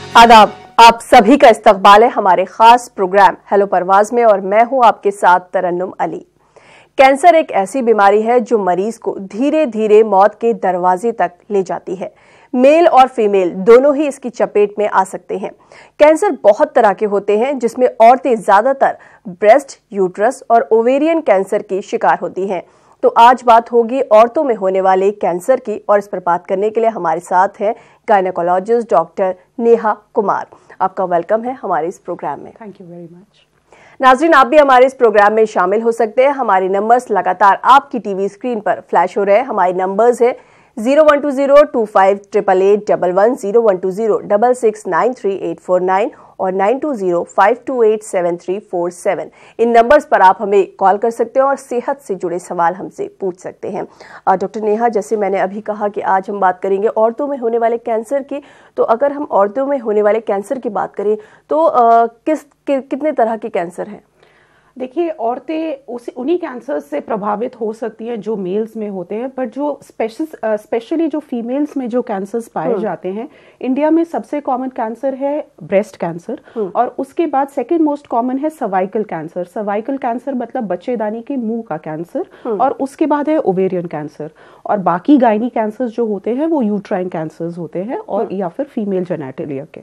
आदाब, आप सभी का इस्तकबाल है हमारे खास प्रोग्राम हेलो परवाज में और मैं हूं आपके साथ तरन्नुम अली। कैंसर एक ऐसी बीमारी है जो मरीज को धीरे धीरे मौत के दरवाजे तक ले जाती है। मेल और फीमेल दोनों ही इसकी चपेट में आ सकते हैं। कैंसर बहुत तरह के होते हैं जिसमें औरतें ज्यादातर ब्रेस्ट, यूट्रस और ओवेरियन कैंसर की शिकार होती हैं। तो आज बात होगी औरतों में होने वाले कैंसर की और इस पर बात करने के लिए हमारे साथ हैं गायनेकोलॉजिस्ट डॉक्टर नेहा कुमार। आपका वेलकम है हमारे इस प्रोग्राम में। Thank you very much. नाज़रीन, आप भी हमारे इस प्रोग्राम में शामिल हो सकते हैं। हमारे नंबर्स लगातार आपकी टीवी स्क्रीन पर फ्लैश हो रहे हैं। हमारे नंबर्स है 0120258811, 012066938849 और 9205287347। इन नंबर्स पर आप हमें कॉल कर सकते हैं और सेहत से जुड़े सवाल हमसे पूछ सकते हैं। डॉक्टर नेहा, जैसे मैंने अभी कहा कि आज हम बात करेंगे औरतों में होने वाले कैंसर की, तो अगर हम औरतों में होने वाले कैंसर की बात करें तो कितने तरह के कैंसर हैं? देखिए, औरतें उन्हीं कैंसर से प्रभावित हो सकती हैं जो मेल्स में होते हैं, पर जो स्पेशली जो फीमेल्स में जो कैंसर्स पाए जाते हैं, इंडिया में सबसे कॉमन कैंसर है ब्रेस्ट कैंसर और उसके बाद सेकंड मोस्ट कॉमन है सर्वाइकल कैंसर। सर्वाइकल कैंसर मतलब बच्चेदानी के मुंह का कैंसर और उसके बाद है ओवेरियन कैंसर और बाकी गायनी कैंसर्स जो होते हैं वो यूट्राइन कैंसर्स होते हैं और या फिर फीमेल जेनेटिलिया के।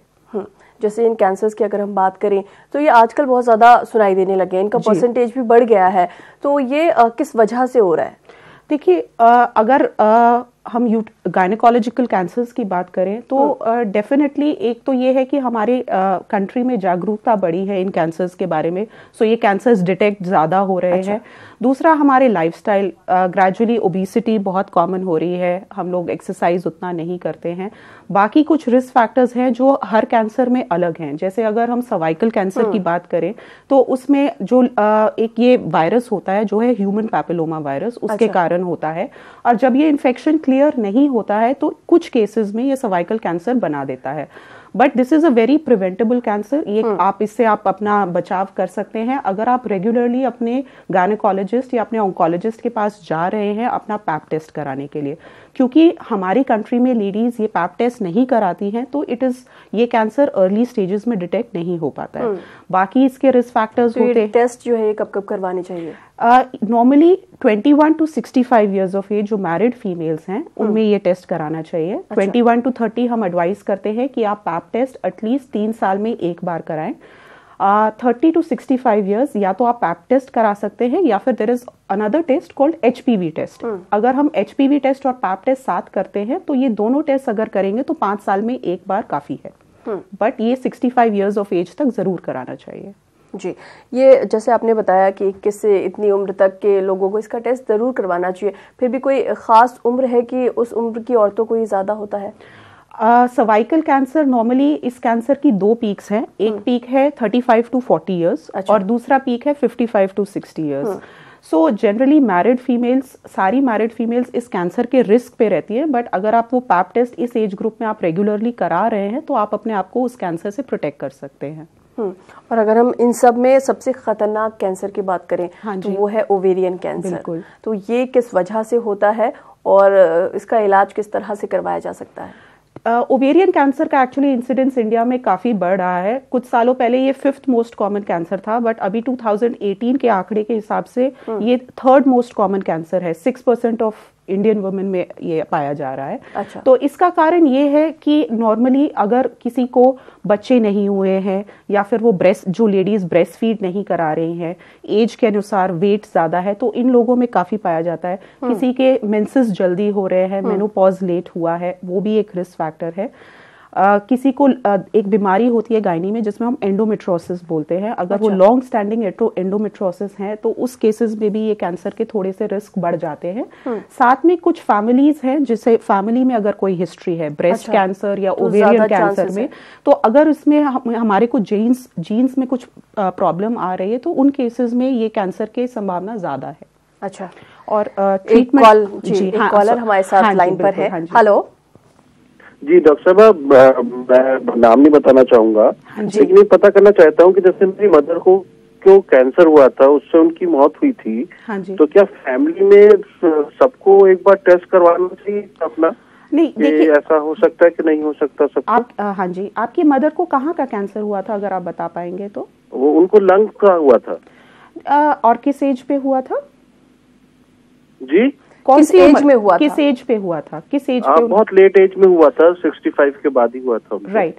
जैसे इन कैंसर्स की अगर हम बात करें तो ये आजकल बहुत ज्यादा सुनाई देने लगे हैं, इनका परसेंटेज भी बढ़ गया है, तो ये किस वजह से हो रहा है? देखिए, अगर हम गायनेकोलॉजिकल कैंसर्स की बात करें तो डेफिनेटली एक तो ये है कि हमारे कंट्री में जागरूकता बढ़ी है इन कैंसर्स के बारे में, सो ये कैंसर्स डिटेक्ट ज़्यादा हो रहे हैं। दूसरा, हमारे लाइफस्टाइल, ग्रेजुअली ओबेसिटी बहुत कॉमन हो रही है, हम लोग एक्सरसाइज उतना नहीं करते हैं। बाकी कुछ रिस्क फैक्टर्स हैं जो हर कैंसर में अलग हैं। जैसे अगर हम सर्वाइकल कैंसर की बात करें तो उसमें जो एक ये वायरस होता है जो है ह्यूमन पैपिलोमा वायरस, उसके कारण होता है और जब ये इन्फेक्शन क्लियर नहीं होता है तो कुछ केसेस में ये सर्वाइकल कैंसर बना देता है। But this is a very preventable cancer. ये इससे आप अपना बचाव कर सकते हैं अगर आप रेगुलरली अपने गायनेकोलॉजिस्ट या अपने ऑन्कोलॉजिस्ट के पास जा रहे हैं अपना पैप टेस्ट कराने के लिए, क्योंकि हमारी कंट्री में लेडीज ये पैप टेस्ट नहीं कराती हैं तो ये कैंसर अर्ली स्टेजेस में डिटेक्ट नहीं हो पाता है। बाकी इसके रिस्क फैक्टर्स होते हैं। टेस्ट जो है कब कब करवाने चाहिए? Normally 21 to 65 years of age जो मैरिड फीमेल्स हैं उनमें ये टेस्ट कराना चाहिए। 21 to 30 हम एडवाइस करते हैं कि आप पैप टेस्ट एटलीस्ट 3 साल में एक बार कराएं। 30 to 65 ईयर्स या तो आप पैप टेस्ट करा सकते हैं या फिर there is another test called HPV test. अगर हम HPV टेस्ट और पैप टेस्ट साथ करते हैं तो ये दोनों टेस्ट अगर करेंगे तो 5 साल में एक बार काफी है, बट ये 65 ईयर्स ऑफ एज तक जरूर कराना चाहिए। जी, ये जैसे आपने बताया कि 21 से इतनी उम्र तक के लोगों को इसका टेस्ट जरूर करवाना चाहिए, फिर भी कोई खास उम्र है कि उस उम्र की औरतों को ये ज्यादा होता है? सर्वाइकल कैंसर, नॉर्मली इस कैंसर की 2 पीक्स हैं। एक पीक है 35 to 40 ईयर्स और दूसरा पीक है 55 to 60 years. So generally married females, सारी मैरिड फीमेल्स इस कैंसर के रिस्क पे रहती है, बट अगर आप वो पैप टेस्ट इस एज ग्रुप में आप रेगुलरली करा रहे हैं तो आप अपने आप को उस कैंसर से प्रोटेक्ट कर सकते हैं। और अगर हम इन सब में सबसे खतरनाक कैंसर की बात करें तो वो है ओवेरियन कैंसर। तो ये किस वजह से होता है और इसका इलाज किस तरह से करवाया जा सकता है? ओवेरियन कैंसर का एक्चुअली इंसिडेंस इंडिया में काफी बढ़ रहा है। कुछ सालों पहले ये 5th मोस्ट कॉमन कैंसर था, बट अभी 2018 के आंकड़े के हिसाब से ये 3rd मोस्ट कॉमन कैंसर है। 6% ऑफ इंडियन वुमेन में ये पाया जा रहा है। तो इसका कारण ये है कि नॉर्मली अगर किसी को बच्चे नहीं हुए हैं या फिर वो जो लेडीज ब्रेस्ट फीड नहीं करा रही हैं, एज के अनुसार वेट ज्यादा है, तो इन लोगों में काफी पाया जाता है। किसी के मेंसेस जल्दी हो रहे हैं, मेनोपॉज लेट हुआ है, वो भी एक रिस्क फैक्टर है। किसी को एक बीमारी होती है गायनी में जिसमें हम एंडोमेट्रोसिस बोलते हैं, अगर वो लॉन्ग स्टैंडिंग एंडोमेट्रोसिस है तो उस केसेस में भी ये कैंसर के थोड़े से रिस्क बढ़ जाते हैं। साथ में कुछ फैमिलीज हैं जिसे फैमिली में अगर कोई हिस्ट्री है ब्रेस्ट कैंसर या ओवेरियन कैंसर में, तो अगर इसमें हमारे को जीन्स में कुछ प्रॉब्लम आ रही है तो उन केसेस में ये कैंसर की संभावना ज्यादा है। अच्छा, और ट्रीटमेंट कॉलर हमारे साथ लाइन पर है। हेलो जी डॉक्टर साहब, मैं नाम नहीं बताना चाहूंगा, लेकिन ये पता करना चाहता हूँ कि जैसे मेरी मदर को क्यों कैंसर हुआ था, उससे उनकी मौत हुई थी, तो क्या फैमिली में सबको एक बार टेस्ट करवाना चाहिए अपना? नहीं, देखिए ऐसा हो सकता है कि नहीं हो सकता सब? आप हाँ जी, आपकी मदर को कहाँ का कैंसर हुआ था, अगर आप बता पाएंगे तो? वो उनको लंग का हुआ था। और किस एज पे हुआ था जी? कौन किस सी एज उम्र में हुआ किस था? एज पे हुआ था, किस एज पे? बहुत लेट एज में हुआ था, 65 के बाद ही हुआ था। राइट।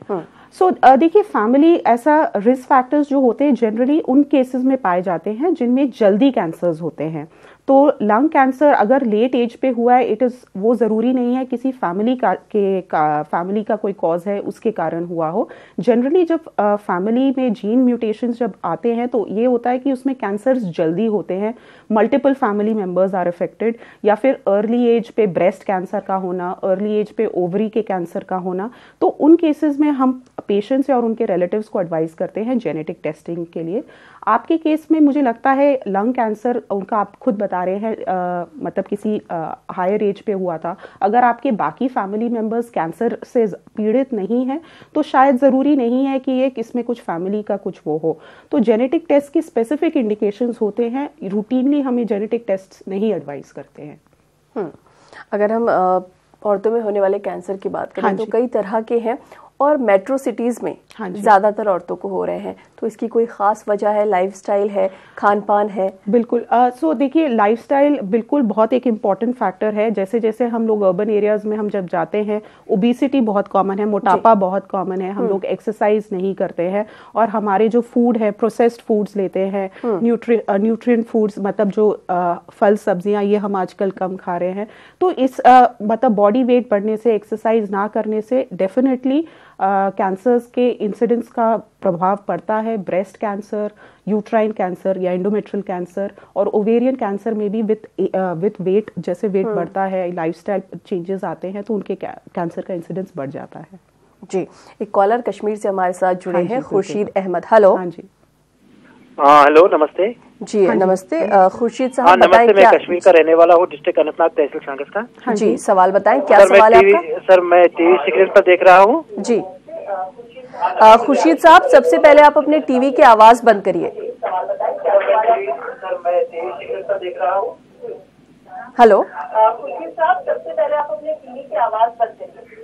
सो देखिए, फैमिली ऐसा रिस्क फैक्टर्स जो होते हैं जनरली उन केसेस में पाए जाते हैं जिनमें जल्दी कैंसर्स होते हैं। तो लंग कैंसर अगर लेट एज पे हुआ है, वो ज़रूरी नहीं है किसी फैमिली फैमिली का कोई कॉज है उसके कारण हुआ हो। जनरली जब फैमिली में जीन म्यूटेशंस जब आते हैं तो ये होता है कि उसमें कैंसर्स जल्दी होते हैं, multiple family members are affected, या फिर अर्ली एज पे ब्रेस्ट कैंसर का होना, अर्ली एज पे ओवरी के कैंसर का होना। तो उन केसेस में हम पेशेंट्स और उनके रिलेटिव्स को एडवाइस करते हैं जेनेटिक टेस्टिंग के लिए। आपके केस में मुझे लगता है लंग कैंसर उनका आप खुद बता रहे हैं, मतलब किसी हायर एज पे हुआ था। अगर आपके बाकी फैमिली मेंबर्स कैंसर से पीड़ित नहीं हैं तो शायद ज़रूरी नहीं है कि ये इसमें कुछ फैमिली का कुछ वो हो। तो जेनेटिक टेस्ट की स्पेसिफिक इंडिकेशंस होते हैं, रूटीनली हमें जेनेटिक टेस्ट नहीं एडवाइस करते हैं। अगर हम औरतों में होने वाले कैंसर की बात करें तो कई तरह के हैं और मेट्रो सिटीज में ज्यादातर औरतों को हो रहे हैं, तो इसकी कोई खास वजह है? लाइफस्टाइल है, खान पान है? बिल्कुल। सो देखिए, लाइफस्टाइल बिल्कुल बहुत एक इम्पॉर्टेंट फैक्टर है। जैसे जैसे हम लोग अर्बन एरियाज में हम जब जाते हैं, ओबेसिटी बहुत कॉमन है, मोटापा बहुत कॉमन है, हम लोग एक्सरसाइज नहीं करते हैं और हमारे जो फूड है प्रोसेस्ड फूड्स लेते हैं, न्यूट्रिएंट फूड्स, मतलब जो फल सब्जियां, ये हम आजकल कम खा रहे हैं। तो इस मतलब बॉडी वेट बढ़ने से, एक्सरसाइज ना करने से डेफिनेटली कैंसर्स के इंसिडेंस का प्रभाव पड़ता है। ब्रेस्ट कैंसर, यूट्राइन कैंसर या एंडोमेट्रियल कैंसर, और ओवेरियन कैंसर में भी विथ वेट, जैसे वेट बढ़ता है, लाइफस्टाइल चेंजेस आते हैं तो उनके कैंसर का इंसिडेंस बढ़ जाता है। जी, एक कॉलर कश्मीर से हमारे साथ जुड़े हैं, खुर्शीद अहमद। हेलो। हाँ जी। हेलो, नमस्ते जी। नमस्ते खुर्शीद साहब, बताएं। मैं कश्मीर का रहने वाला हूँ, डिस्ट्रिक्ट अनंतनाग, तहसील सांगस का। जी, सवाल बताएं, क्या सवाल है आपका? सर, मैं टीवी स्क्रीन पर देख रहा हूँ। जी, खुर्शीद साहब, सबसे पहले आप अपने टीवी की आवाज बंद करिए। हेलो। खुर्शीद साहब, सबसे पहले आप अपने टीवी की आवाज बंद करिए।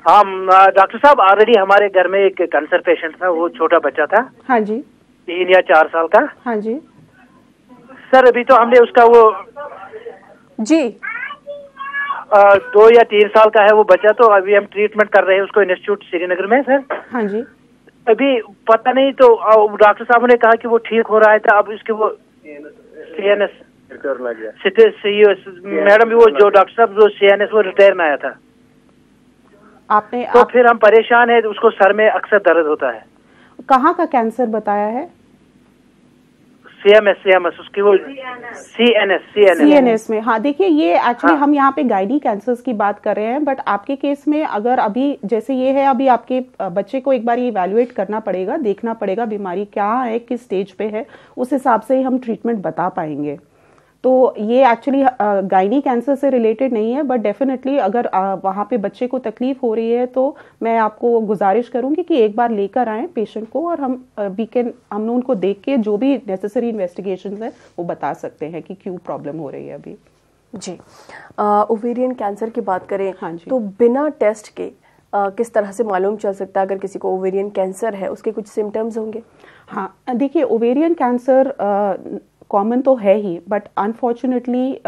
हाँ डॉक्टर साहब, ऑलरेडी हमारे घर में एक कैंसर पेशेंट था, वो छोटा बच्चा था। हाँ जी। 3 या 4 साल का। हाँ जी। सर, अभी तो हमने उसका वो जी 2 या 3 साल का है वो बच्चा, तो अभी हम ट्रीटमेंट कर रहे हैं उसको इंस्टीट्यूट श्रीनगर में। सर हाँ जी। अभी पता नहीं, तो डॉक्टर साहब ने कहा कि वो ठीक हो रहा है था। अब इसके वो CNS मैडम, वो जो डॉक्टर साहब जो CNS वो रिटायर में आया था। आपने तो फिर हम परेशान है, उसको सर में अक्सर दर्द होता है। कहाँ का कैंसर बताया है? CNS उसकी वो CNS में। हाँ, देखिए, ये एक्चुअली हम यहाँ पे गाइनी कैंसर्स की बात कर रहे हैं, बट आपके केस में अगर अभी जैसे ये है, अभी आपके बच्चे को एक बार ये इवैल्यूएट करना पड़ेगा, देखना पड़ेगा बीमारी क्या है, किस स्टेज पे है, उस हिसाब से ही हम ट्रीटमेंट बता पाएंगे। तो ये एक्चुअली गाइनी कैंसर से रिलेटेड नहीं है, बट डेफिनेटली अगर वहाँ पे बच्चे को तकलीफ हो रही है तो मैं आपको गुजारिश करूंगी कि एक बार लेकर आएं पेशेंट को, और हम उनको देख के जो भी नेसेसरी इन्वेस्टिगेशंस है वो बता सकते हैं कि क्यों प्रॉब्लम हो रही है अभी। जी, ओवेरियन कैंसर की बात करें, हाँ जी, तो बिना टेस्ट के किस तरह से मालूम चल सकता है अगर किसी को ओवेरियन कैंसर है? उसके कुछ सिम्टम्स होंगे? हाँ, देखिए, ओवेरियन कैंसर कॉमन तो है ही, बट अनफॉर्चुनेटली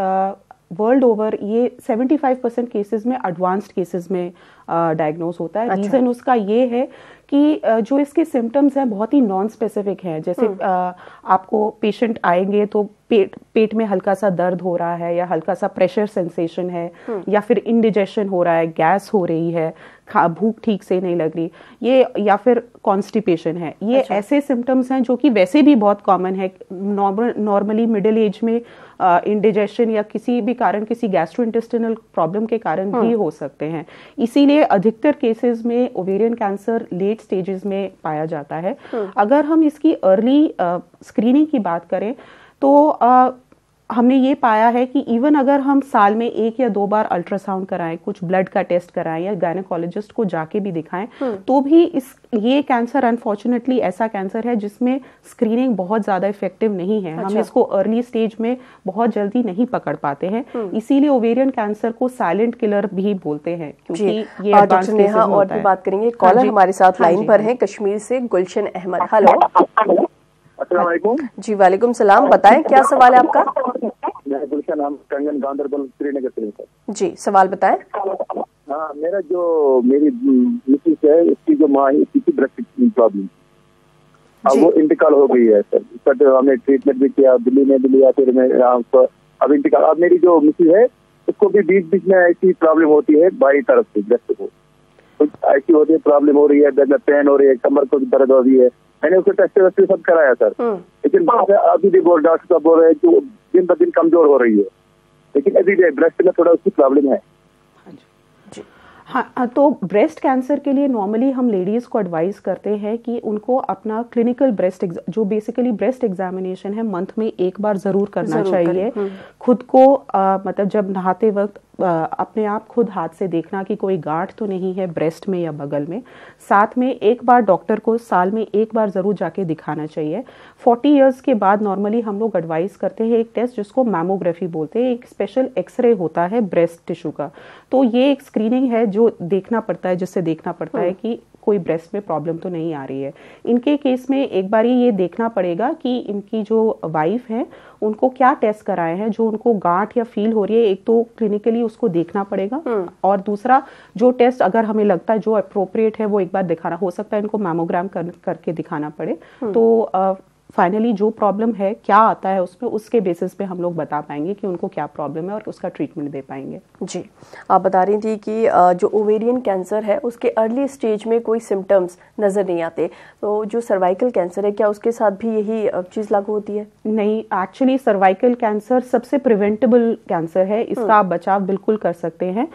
वर्ल्ड ओवर ये 75% केसेस में एडवांस्ड केसेस में डायग्नोज होता है। अच्छा। रीज़न उसका ये है कि जो इसके सिम्टम्स हैं बहुत ही नॉन स्पेसिफिक हैं। जैसे आपको पेशेंट आएंगे तो पेट में हल्का सा दर्द हो रहा है, या हल्का सा प्रेशर सेंसेशन है, या फिर इंडिजेशन हो रहा है, गैस हो रही है, भूख ठीक से नहीं लग रही, ये, या फिर कॉन्स्टिपेशन है। ये अच्छा। ऐसे सिम्टम्स हैं जो कि वैसे भी बहुत कॉमन है। नॉर्मली मिडिल एज में इंडिजेशन या किसी भी कारण, किसी गैस्ट्रोइंटेस्टिनल प्रॉब्लम के कारण भी हो सकते हैं। इसीलिए अधिकतर केसेस में ओवेरियन कैंसर लेट स्टेजेस में पाया जाता है। अगर हम इसकी अर्ली स्क्रीनिंग की बात करें तो हमने ये पाया है कि इवन अगर हम साल में 1 या 2 बार अल्ट्रासाउंड कराएं, कुछ ब्लड का टेस्ट कराएं या गायनेकोलॉजिस्ट को जाके भी दिखाएं, तो भी ये कैंसर अनफॉर्चुनेटली ऐसा कैंसर है जिसमें स्क्रीनिंग बहुत ज्यादा इफेक्टिव नहीं है। हम इसको अर्ली स्टेज में बहुत जल्दी नहीं पकड़ पाते हैं, इसीलिए ओवेरियन कैंसर को साइलेंट किलर भी बोलते हैं, क्योंकि ये एडवांस केसेस में और भी बात करेंगे। कॉलर हमारे साथ लाइन पर है कश्मीर से, गुलशन अहमद। हेलो। अस्सलाम वालेकुम। जी वालेकुम सलाम, बताएं क्या सवाल है आपका? मैं गुलशन अहमद, कंगन, गांधरबल, श्रीनगर से। जी सवाल बताएं। हाँ, मेरी मिसेस है, उसकी जो माँ है उसकी ब्रेस्ट प्रॉब्लम, अब वो इंतकाल हो गई है सर। बट हमने ट्रीटमेंट भी किया, दिल्ली में भी लिया, फिर मैं अब इंतकाल। अब मेरी जो मिसेस है उसको भी बीच में ऐसी प्रॉब्लम होती है, बाई तरफ से ब्रेस्ट को कुछ ऐसी होती है, प्रॉब्लम हो रही है, पेन हो रही है, कमर को दर्द हो रही है। मैंने उसको टेस्ट सब कराया सर, लेकिन अभी भी डॉक्टर साहब बोल रहे हैं कि दिन ब दिन कमजोर हो रही है, लेकिन अभी ब्रेस्ट में थोड़ा उसकी प्रॉब्लम है। हाँ, तो ब्रेस्ट कैंसर के लिए नॉर्मली हम लेडीज को एडवाइस करते हैं कि उनको अपना क्लिनिकल ब्रेस्ट जो बेसिकली ब्रेस्ट एग्जामिनेशन है मंथ में 1 बार जरूर करना चाहिए। खुद को मतलब जब नहाते वक्त अपने आप खुद हाथ से देखना कि कोई गांठ तो नहीं है ब्रेस्ट में या बगल में। साथ में 1 बार डॉक्टर को साल में 1 बार जरूर जाके दिखाना चाहिए। 40 इयर्स के बाद नॉर्मली हम लोग एडवाइस करते हैं एक टेस्ट जिसको मैमोग्राफी बोलते हैं, एक स्पेशल एक्सरे होता है ब्रेस्ट टिश्यू का। तो ये एक स्क्रीनिंग है जो देखना पड़ता है, जिससे देखना पड़ता है कि कोई ब्रेस्ट में प्रॉब्लम तो नहीं आ रही है। इनके केस में एक बार ये देखना पड़ेगा कि इनकी जो वाइफ है उनको क्या टेस्ट कराए हैं जो उनको गांठ या फील हो रही है। एक तो क्लिनिकली उसको देखना पड़ेगा, और दूसरा जो टेस्ट अगर हमें लगता है जो अप्रोप्रिएट है वो एक बार दिखाना, हो सकता है इनको मैमोग्राम करके दिखाना पड़े। तो फाइनली जो प्रॉब्लम है क्या आता है उसमें, उसके बेसिस पे हम लोग बता पाएंगे कि उनको क्या प्रॉब्लम है और उसका ट्रीटमेंट दे पाएंगे। जी, आप बता रही थी कि जो ओवेरियन कैंसर है उसके अर्ली स्टेज में कोई सिम्टम्स नजर नहीं आते, तो जो सर्वाइकल कैंसर है क्या उसके साथ भी यही चीज लागू होती है? नहीं, एक्चुअली सर्वाइकल कैंसर सबसे प्रिवेंटेबल कैंसर है, इसका आप बचाव बिल्कुल कर सकते हैं।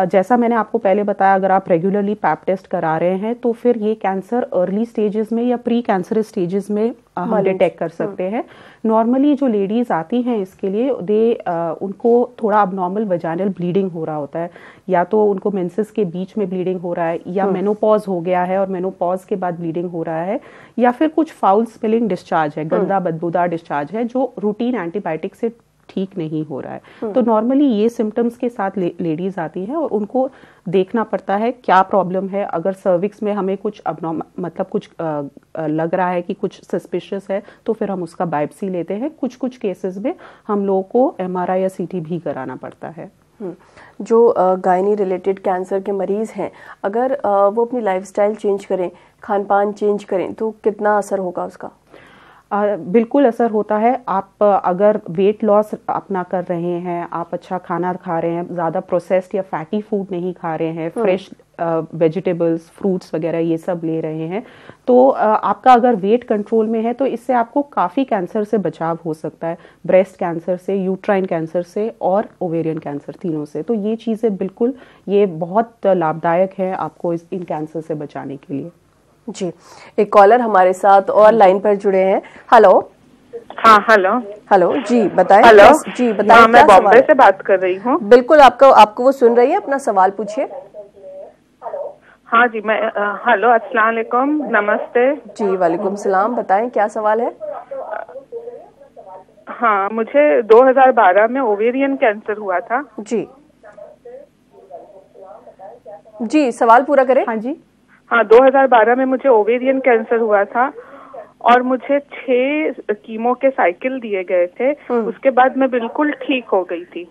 जैसा मैंने आपको पहले बताया, अगर आप रेगुलरली पैप टेस्ट करा रहे हैं तो फिर ये कैंसर अर्ली स्टेजेस में या प्री कैंसर स्टेजेस में हम डिटेक्ट कर सकते हैं। नॉर्मली जो लेडीज आती हैं इसके लिए उनको थोड़ा अबनॉर्मल वजाइनल ब्लीडिंग हो रहा होता है, या तो उनको मेंसेस के बीच में ब्लीडिंग हो रहा है, या मेनोपॉज हो गया है और मेनोपॉज के बाद ब्लीडिंग हो रहा है, या फिर कुछ फाउल स्मेलिंग डिस्चार्ज है, गंदा बदबूदार डिस्चार्ज है जो रूटीन एंटीबायोटिक से ठीक नहीं हो रहा है। तो नॉर्मली ये सिम्टम्स के साथ लेडीज आती हैं और उनको देखना पड़ता है क्या प्रॉब्लम है। अगर सर्विक्स में हमें कुछ मतलब कुछ लग रहा है कि कुछ सस्पिशियस है तो फिर हम उसका बायोप्सी लेते हैं। कुछ केसेस में हम लोगों को MRI या CT भी कराना पड़ता है। जो गायनी रिलेटेड कैंसर के मरीज हैं, अगर वो अपनी लाइफस्टाइल चेंज करें, खान पान चेंज करें, तो कितना असर होगा उसका? बिल्कुल असर होता है। आप अगर वेट लॉस अपना कर रहे हैं, आप अच्छा खाना खा रहे हैं, ज़्यादा प्रोसेस्ड या फैटी फूड नहीं खा रहे हैं, फ्रेश वेजिटेबल्स, फ्रूट्स वगैरह ये सब ले रहे हैं, तो आपका अगर वेट कंट्रोल में है तो इससे आपको काफ़ी कैंसर से बचाव हो सकता है, ब्रेस्ट कैंसर से, यूट्राइन कैंसर से और ओवेरियन कैंसर, तीनों से। तो ये चीज़ें बिल्कुल ये बहुत लाभदायक है आपको इन कैंसर से बचाने के लिए। जी, एक कॉलर हमारे साथ और लाइन पर जुड़े हैं। हेलो। हाँ, हेलो जी बताएं। हेलो जी बताएं। मैं बॉम्बे से बात कर रही हूँ। बिल्कुल, आपको वो सुन रही है, अपना सवाल पूछिए। हाँ जी, मैं हेलो, अस्सलाम वालेकुम, नमस्ते। जी वालेकुम सलाम, बताएं क्या सवाल है? हाँ, मुझे 2012 में ओवेरियन कैंसर हुआ था। जी सवाल पूरा करें। हाँ जी। हाँ, 2012 में मुझे ओवेरियन कैंसर हुआ था और मुझे 6 कीमो के साइकिल दिए गए थे। उसके बाद मैं बिल्कुल ठीक हो गई थी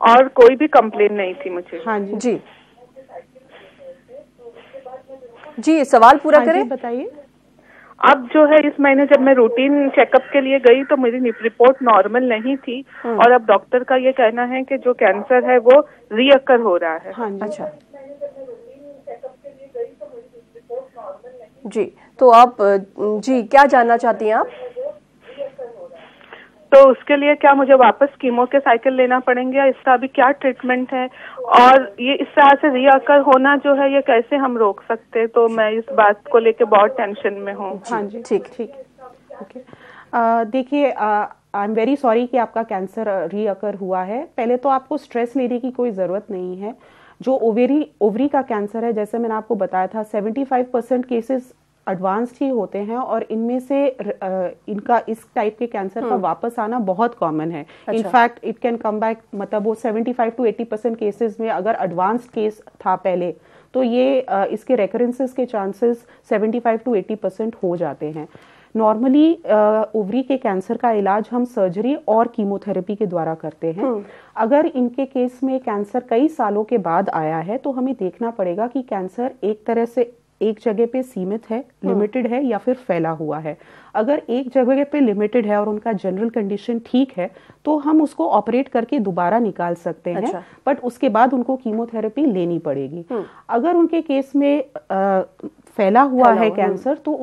और कोई भी कंप्लेन नहीं थी मुझे। हाँ जी। जी सवाल पूरा करें। बताइए। अब जो है, इस महीने जब मैं रूटीन चेकअप के लिए गई तो मेरी रिपोर्ट नॉर्मल नहीं थी, और अब डॉक्टर का ये कहना है कि जो कैंसर है वो रीअकर हो रहा है। हाँ जी। अच्छा जी, तो आप जी क्या जानना चाहती हैं आप? तो उसके लिए क्या मुझे वापस कीमो के साइकिल लेना पड़ेंगे या इसका अभी क्या ट्रीटमेंट है, और ये इस तरह से रीअकर होना जो है ये कैसे हम रोक सकते हैं? तो मैं इस बात को लेके बहुत टेंशन में हूँ। हाँ जी, ठीक ओके। देखिए, आई एम वेरी सॉरी कि आपका कैंसर रीअकर हुआ है। पहले तो आपको स्ट्रेस लेने की कोई ज़रूरत नहीं है। जो ओवरी का कैंसर है, जैसे मैंने आपको बताया था, 75% केसेस एडवांस्ड ही होते हैं और इनमें से इनका इस टाइप के कैंसर का वापस आना बहुत कॉमन है। In fact it can come back, मतलब वो 75 to 80% केसेस में अगर एडवांस्ड केस था पहले, तो ये इसके रेकरेंसेस के चांसेस 75 to 80% हो जाते हैं। नॉर्मली ओवरी के कैंसर का इलाज हम सर्जरी और कीमोथेरेपी के द्वारा करते हैं। अगर इनके केस में कैंसर कई सालों के बाद आया है तो हमें देखना पड़ेगा कि कैंसर एक तरह से एक जगह पे सीमित है, लिमिटेड है, या फिर फैला हुआ है। अगर एक जगह पे लिमिटेड है और उनका जनरल कंडीशन ठीक है तो हम उसको ऑपरेट करके दोबारा निकाल सकते हैं। बट उसके बाद उनको कीमोथेरेपी लेनी पड़ेगी। अगर उनके केस में फैला हुआ है कैंसर तो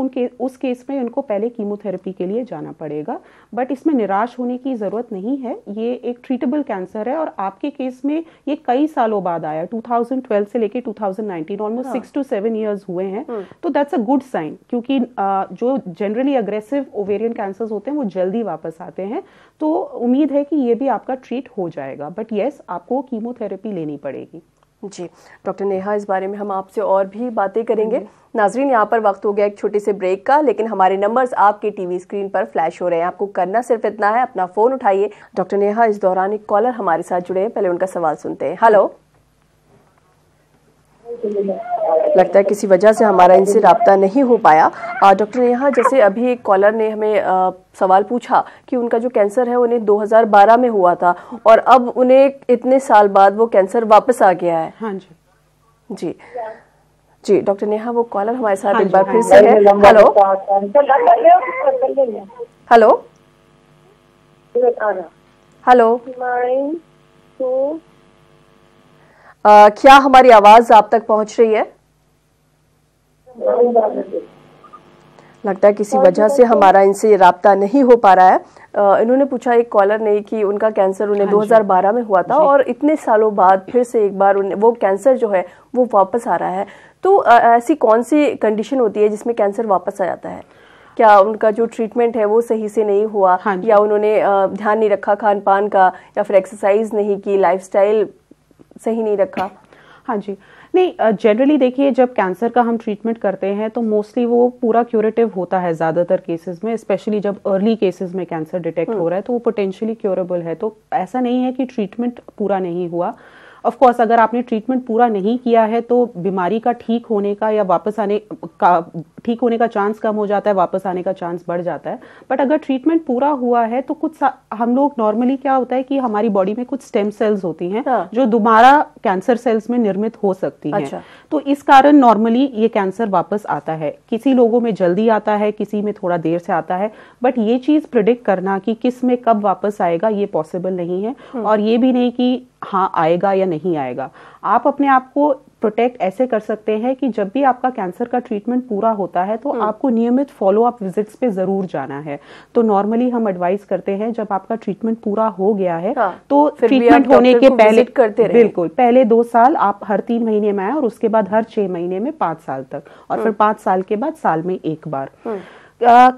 उस केस में उनको पहले कीमोथेरेपी के लिए जाना पड़ेगा। बट इसमें निराश होने की जरूरत नहीं है, ये एक ट्रीटेबल कैंसर है और आपके केस में ये कई सालों बाद आया, 2012 से लेके 2019, ऑलमोस्ट 6 to 7 years हुए हैं। तो दैट्स अ गुड साइन, क्योंकि जो जनरली अग्रेसिव ओवेरियन कैंसर्स होते हैं वो जल्दी वापस आते हैं। तो उम्मीद है कि ये भी आपका ट्रीट हो जाएगा। बट यस, आपको कीमोथेरेपी लेनी पड़ेगी। जी डॉक्टर नेहा, इस बारे में हम आपसे और भी बातें करेंगे। नाजरीन, यहाँ पर वक्त हो गया एक छोटे से ब्रेक का, लेकिन हमारे नंबर्स आपके टीवी स्क्रीन पर फ्लैश हो रहे हैं। आपको करना सिर्फ इतना है, अपना फोन उठाइए। डॉक्टर नेहा, इस दौरान एक कॉलर हमारे साथ जुड़े हैं, पहले उनका सवाल सुनते हैं। हेलो, लगता है किसी वजह से हमारा इनसे राब्ता नहीं हो पाया। डॉक्टर नेहा, जैसे अभी एक कॉलर ने हमें सवाल पूछा कि उनका जो कैंसर है उन्हें 2012 में हुआ था और अब उन्हें इतने साल बाद वो कैंसर वापस आ गया है। हाँ जी जी जी डॉक्टर नेहा, वो कॉलर हमारे साथ एक बार फिर से है। हेलो हेलो हेलो, क्या हमारी आवाज आप तक पहुंच रही है? लगता है किसी वजह से हमारा इनसे राब्ता नहीं हो पा रहा है। इन्होंने पूछा एक कॉलर ने कि उनका कैंसर उन्हें 2012 में हुआ था और इतने सालों बाद फिर से एक बार उन्हें वो कैंसर जो है वो वापस आ रहा है। तो ऐसी कौन सी कंडीशन होती है जिसमें कैंसर वापस आ जाता है? क्या उनका जो ट्रीटमेंट है वो सही से नहीं हुआ, या उन्होंने ध्यान नहीं रखा खान पान का, या फिर एक्सरसाइज नहीं की, लाइफस्टाइल सही नहीं रखा? हाँ जी, नहीं, जनरली देखिए, जब कैंसर का हम ट्रीटमेंट करते हैं तो मोस्टली वो पूरा क्यूरेटिव होता है ज़्यादातर केसेस में, स्पेशली जब अर्ली केसेस में कैंसर डिटेक्ट हो रहा है तो वो पोटेंशियली क्योरेबल है। तो ऐसा नहीं है कि ट्रीटमेंट पूरा नहीं हुआ। ऑफ कोर्स अगर आपने ट्रीटमेंट पूरा नहीं किया है तो बीमारी का ठीक होने का या वापस आने का ठीक होने का चांस कम हो जाता है, वापस आने का चांस बढ़ जाता है। बट अगर ट्रीटमेंट पूरा हुआ है तो कुछ हम लोग नॉर्मली क्या होता है कि हमारी बॉडी में कुछ स्टेम सेल्स होती हैं जो दोबारा कैंसर सेल्स में निर्मित हो सकती हैं। तो इस कारण नॉर्मली ये कैंसर वापस आता है। किसी लोगों में जल्दी आता है, किसी में थोड़ा देर से आता है। बट ये चीज प्रिडिक्ट करना कि किस में कब वापस आएगा ये पॉसिबल नहीं है, और ये भी नहीं कि हाँ आएगा या नहीं आएगा। आप अपने आप को प्रोटेक्ट ऐसे कर सकते हैं कि जब भी आपका कैंसर का ट्रीटमेंट पूरा होता है तो आपको नियमित फॉलो अप विजिट्स पे जरूर जाना है। तो नॉर्मली हम एडवाइस करते हैं जब आपका ट्रीटमेंट पूरा हो गया है तो ट्रीटमेंट होने के पहले बिल्कुल पहले 2 साल आप हर 3 महीने में आए, और उसके बाद हर 6 महीने में 5 साल तक, और फिर 5 साल के बाद साल में 1 बार।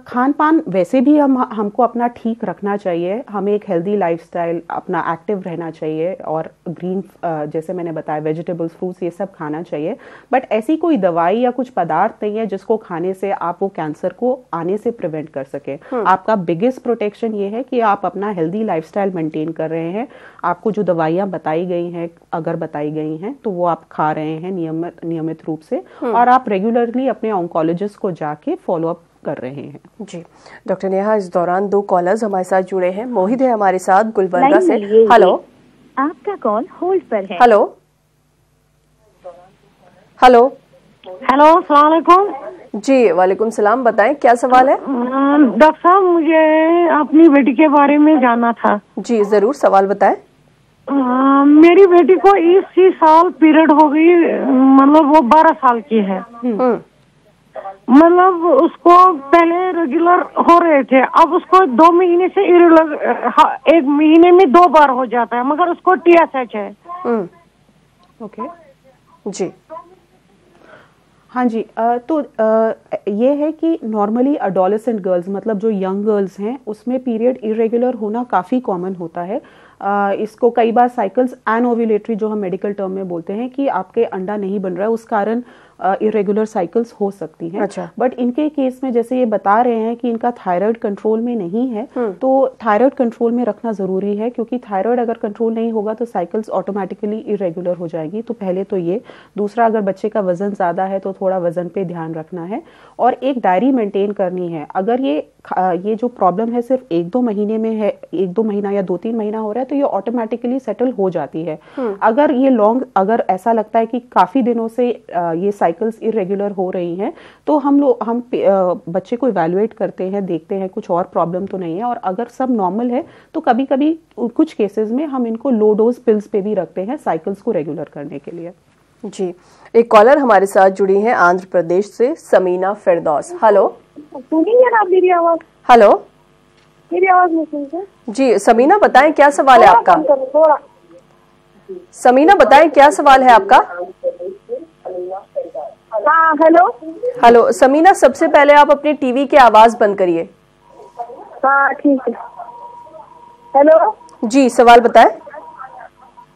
खान पान वैसे भी हमको अपना ठीक रखना चाहिए। हमें एक हेल्दी लाइफस्टाइल, अपना एक्टिव रहना चाहिए, और ग्रीन जैसे मैंने बताया वेजिटेबल्स, फ्रूट्स, ये सब खाना चाहिए। बट ऐसी कोई दवाई या कुछ पदार्थ नहीं है जिसको खाने से आप वो कैंसर को आने से प्रिवेंट कर सके। आपका बिगेस्ट प्रोटेक्शन ये है कि आप अपना हेल्दी लाइफस्टाइल मेंटेन कर रहे हैं। आपको जो दवाइयाँ बताई गई हैं, अगर बताई गई हैं तो वो आप खा रहे हैं नियमित रूप से, और आप रेगुलरली अपने ऑन्कोलॉजिस्ट को जाके फॉलो अप कर रहे हैं। जी डॉक्टर नेहा, इस दौरान 2 कॉलर्स हमारे साथ जुड़े हैं। मोहित है हमारे साथ गुलबर्गा से। हेलो, आपका कॉल होल्ड पर है। हेलो हेलो हेलो, अस्सलाम वालेकुम। जी वालेकुम सलाम, बताएं क्या सवाल है? डॉक्टर साहब, मुझे अपनी बेटी के बारे में जानना था। जी जरूर, सवाल बताएं। मेरी बेटी को इसी साल पीरियड हो गई, मतलब वो 12 साल की है। मतलब उसको पहले रेगुलर हो रहे थे, अब उसको 2 महीने से इरेगुलर, 1 महीने में 2 बार हो जाता है, मगर उसको TSH है। ओके जी हाँ जी, तो ये है कि नॉर्मली अडोलेसेंट गर्ल्स, मतलब जो यंग गर्ल्स हैं, उसमें पीरियड इरेगुलर होना काफ़ी कॉमन होता है। इसको कई बार साइकिल्स एनओव्यूलेटरी, जो हम मेडिकल टर्म में बोलते हैं कि आपके अंडा नहीं बन रहा है, उस कारण इरेगुलर साइकिल्स हो सकती हैं। अच्छा। बट इनके केस में जैसे ये बता रहे हैं कि इनका थायराइड कंट्रोल में नहीं है, तो थायराइड कंट्रोल में रखना जरूरी है, क्योंकि थायराइड अगर कंट्रोल नहीं होगा तो साइकिल्स ऑटोमेटिकली इरेगुलर हो जाएंगी। तो पहले तो ये, दूसरा अगर बच्चे का वजन ज्यादा है तो थोड़ा वजन पे ध्यान रखना है और एक डायरी मेंटेन करनी है। अगर ये जो प्रॉब्लम है सिर्फ 1-2 महीने में है, 1-2 महीना या 2-3 महीना हो रहा है, तो ये ऑटोमेटिकली सेटल हो जाती है। अगर ये अगर ऐसा लगता है कि काफी दिनों से ये साइकिल्स इरेगुलर हो रही हैं, तो हम बच्चे को इवैल्यूएट करते हैं, देखते हैं कुछ और प्रॉब्लम तो नहीं है, और अगर सब नॉर्मल है तो कभी कभी कुछ केसेस में हम इनको लो डोज पिल्स पे भी रखते हैं साइकिल्स को रेगुलर करने के लिए। जी, एक कॉलर हमारे साथ जुड़ी हैं आंध्र प्रदेश से, समीना फिरदौस। हेलो, सुनिए ना मेरी आवाज? हेलो, मेरी आवाज नहीं सुनते? जी समीना, बताएं क्या सवाल है आपका? समीना बताएं क्या सवाल है आपका? हाँ, हेलो। हेलो समीना, सबसे पहले आप अपने टीवी की आवाज बंद करिए। हाँ ठीक है। हेलो जी, सवाल बताएं।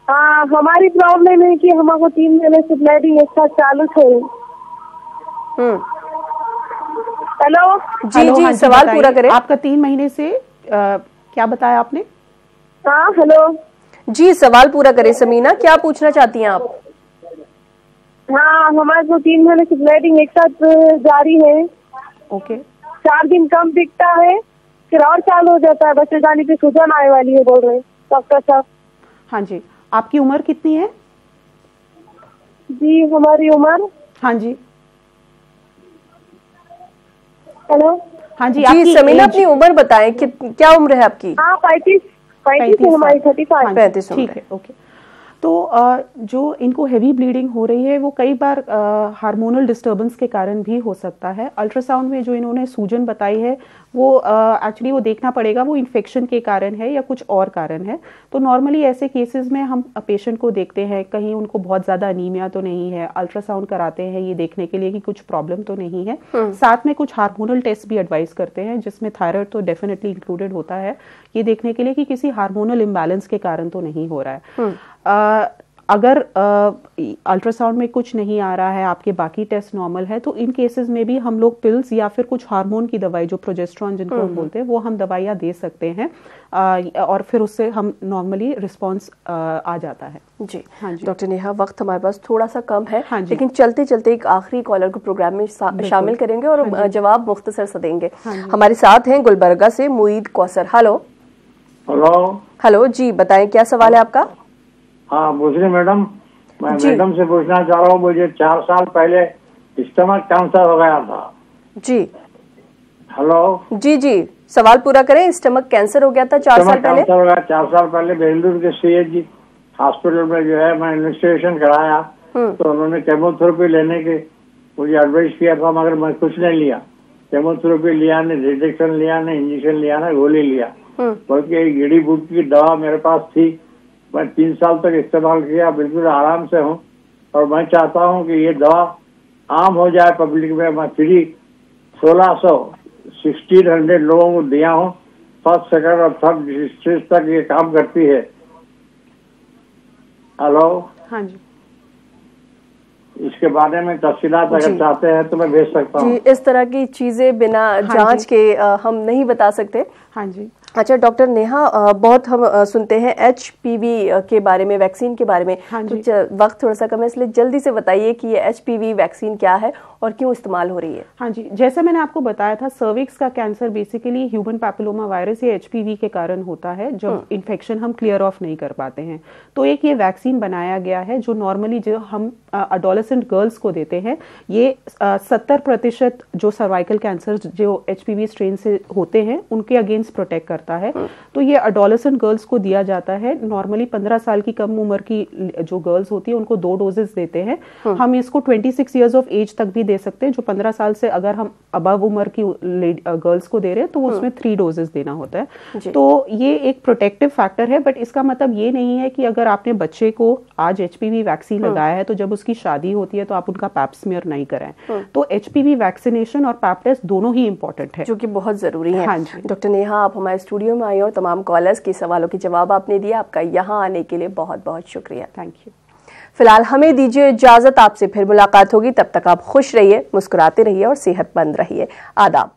हाँ, हमारी प्रॉब्लम है कि हमारे 3 महीने से ब्लीडिंग एक साथ चालू थे। हेलो जी जी, हाँ सवाल पूरा करें। आपका 3 महीने से क्या बताया आपने? हाँ हेलो जी, सवाल पूरा करें समीना, क्या पूछना चाहती हैं आप? हाँ, हमारे को 3 महीने से ब्लीडिंग एक साथ जारी है। ओके। 4 दिन कम दिखता है, फिर और चालू हो जाता है, बच्चे जाने पे सूजन आने वाली है बोल रहे डॉक्टर साहब। हाँ जी, आपकी उम्र कितनी है? जी हमारी उम्र, हाँ जी, हेलो हाँ जी, जी समीना अपनी उम्र बताएं, क्या उम्र है आपकी? हाँ 35 है हमारी, 35। 35। ठीक है, ओके। तो जो इनको हेवी ब्लीडिंग हो रही है वो कई बार हार्मोनल डिस्टर्बेंस के कारण भी हो सकता है। अल्ट्रासाउंड में जो इन्होंने सूजन बताई है वो एक्चुअली वो देखना पड़ेगा वो इन्फेक्शन के कारण है या कुछ और कारण है। तो नॉर्मली ऐसे केसेस में हम पेशेंट को देखते हैं, कहीं उनको बहुत ज़्यादा अनीमिया तो नहीं है, अल्ट्रासाउंड कराते हैं ये देखने के लिए कि कुछ प्रॉब्लम तो नहीं है। साथ में कुछ हार्मोनल टेस्ट भी एडवाइस करते हैं, जिसमें थायराइड तो डेफिनेटली इंक्लूडेड होता है, ये देखने के लिए कि किसी हार्मोनल इम्बैलेंस के कारण तो नहीं हो रहा है। अगर अल्ट्रासाउंड में कुछ नहीं आ रहा है, आपके बाकी टेस्ट नॉर्मल है, तो इन केसेस में भी हम लोग पिल्स या फिर कुछ हार्मोन की दवाई, जो प्रोजेस्टेरोन जिनको हम बोलते हैं, वो हम दवाइयाँ दे सकते हैं और फिर उससे हम नॉर्मली रिस्पॉन्स आ जाता है। जी हाँ जी डॉक्टर नेहा, वक्त हमारे पास थोड़ा सा कम है, हाँ जी, लेकिन चलते चलते एक आखिरी कॉलर को प्रोग्राम में शामिल करेंगे और हाँ जवाब मुख्तसर सा देंगे। हाँ, हमारे साथ हैं गुलबर्गा से Muid Kausar. Hello. Hello. Hello जी, बताएं क्या सवाल है आपका? हाँ बुझे मैडम, मैं मैडम से पूछना चाह रहा हूँ, मुझे 4 साल पहले स्टमक कैंसर हो गया था। जी। हेलो। जी जी, सवाल पूरा करें। स्टमक कैंसर हो गया था 4 साल पहले? कैंसर हो गया 4 साल पहले बेंगलुरु के CHG हॉस्पिटल में जो है मैं इन्वेस्टिगेशन कराया, तो उन्होंने केमोथेरेपी लेने के मुझे एडवाइस किया था, मगर मैं कुछ नहीं लिया। केमोथेरेपी लिया नहीं, रिजेक्शन लिया नहीं, इंजेक्शन लिया नहीं, गोली लिया, बल्कि एक गिड़ी बूट की दवा मेरे पास थी, मैं 3 साल तक इस्तेमाल किया, बिल्कुल आराम से हूँ। और मैं चाहता हूँ कि ये दवा आम हो जाए पब्लिक में। मैं फ्री 1600 लोगों को दिया हूँ, फर्स्ट सेकंड और थर्ड स्टेज तक ये काम करती है। हेलो। हाँ जी, इसके बारे में तफसीलात अगर चाहते हैं तो मैं भेज सकता हूँ। जी, इस तरह की चीजें बिना जांच के हम नहीं बता सकते। हाँ जी। अच्छा डॉक्टर नेहा, बहुत हम सुनते हैं HPV के बारे में, वैक्सीन के बारे में। हाँ जी। तो वक्त थोड़ा सा कम है, इसलिए जल्दी से बताइए कि ये HPV वैक्सीन क्या है और क्यों इस्तेमाल हो रही है? हाँ जी, जैसे मैंने आपको बताया था, सर्विक्स का cancer basically human papilloma virus या HPV के कारण होता है, जब इन्फेक्शन हम क्लियर ऑफ नहीं कर पाते हैं। तो एक ये वैक्सीन बनाया गया है जो नॉर्मली जो हम अडोलेसेंट गर्ल्स को देते हैं। ये 70% जो सर्वाइकल कैंसर जो HPV स्ट्रेन से होते हैं उनके अगेंस्ट प्रोटेक्ट करता करता है, तो ये एडोलेसेंट गर्ल्स को दिया जाता है। नॉर्मली 15 साल की कम उम्र की जो गर्ल्स होती है उनको 2 डोजेस देते हैं। हम इसको 26 ईयर्स ऑफ एज तक भी दे सकते हैं। जो 15 साल से अगर हम अबव उम्र की गर्ल्स को दे रहे हैं तो उसमें 3 डोजेस देना होता है। तो ये एक प्रोटेक्टिव फैक्टर है, बट इसका मतलब ये नहीं है कि अगर आपने बच्चे को आज HPV वैक्सीन लगाया है तो जब उसकी शादी होती है तो आप उनका पैप स्मीयर नहीं कराएं। तो HPV वैक्सीनेशन और पैप टेस्ट दोनों ही इंपॉर्टेंट है, जो कि बहुत जरूरी है। हाँ जी। डॉक्टर नेहा, आप हमारे स्टूडियो में आई और तमाम कॉलर्स के सवालों के जवाब आपने दिए। आपका यहाँ आने के लिए बहुत बहुत शुक्रिया। Thank you. फिलहाल हमें दीजिए इजाजत, आपसे फिर मुलाकात होगी। तब तक आप खुश रहिए, मुस्कुराते रहिए और सेहतमंद रहिए। आदाब।